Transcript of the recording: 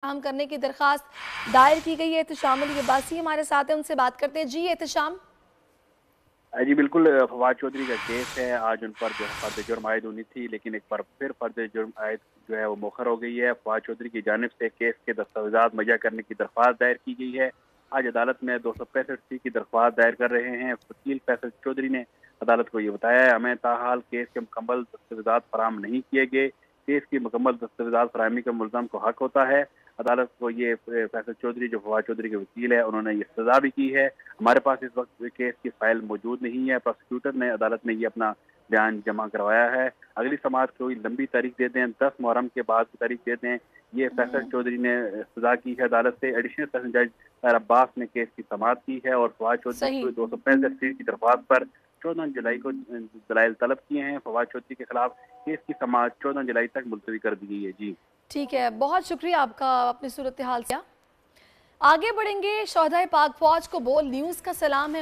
काम करने की दरख्वास्त दायर की गई है। एहतशाम अली अब्बासी हमारे साथ हैं, उनसे बात करते हैं। जी एहतशाम। जी बिल्कुल, फवाद चौधरी का केस है। आज उन पर जो है फर्द जुर्म आयद होनी थी, लेकिन एक बार फिर फर्द जुर्म आयद जो है वो मौखर हो गई है। फवाद चौधरी की जानिब से केस के दस्तावेजात मुहैया करने की दरख्वास्त दायर की गई है। आज अदालत में 265 की दरख्वास्त दायर कर रहे हैं। वकील फैसल चौधरी ने अदालत को ये बताया है, हमें ताहाल केस के मुकम्मल दस्तावेजात फराहम नहीं किए गए। केस की मुकम्मल दस्तावेजात फराहमी का मुल्ज़म को हक होता है। अदालत को ये फैसल चौधरी जो फवाद चौधरी के वकील है, उन्होंने ये सजा भी की है। हमारे पास इस वक्त केस की फाइल मौजूद नहीं है। प्रोसिक्यूटर ने अदालत में ये अपना बयान जमा करवाया है। अगली समाअत कोई लंबी तारीख दे दें, 10 मुहर्रम के बाद की तारीख दे दें। ये फैसल चौधरी ने सजा की है अदालत से। एडिशनल सेशन जज अब्बास ने केस की समाअत की है और फवाद चौधरी को सही। 265 की दरख्वास्त पर 14 जुलाई को दलाइल तलब किए हैं। फवाद चौधरी के खिलाफ केस की समाअत 14 जुलाई तक मुलतवी कर दी गई है। जी ठीक है, बहुत शुक्रिया आपका अपनी सूरत हाल से। आगे बढ़ेंगे। शोहदाए पाक फौज को बोल न्यूज़ का सलाम है।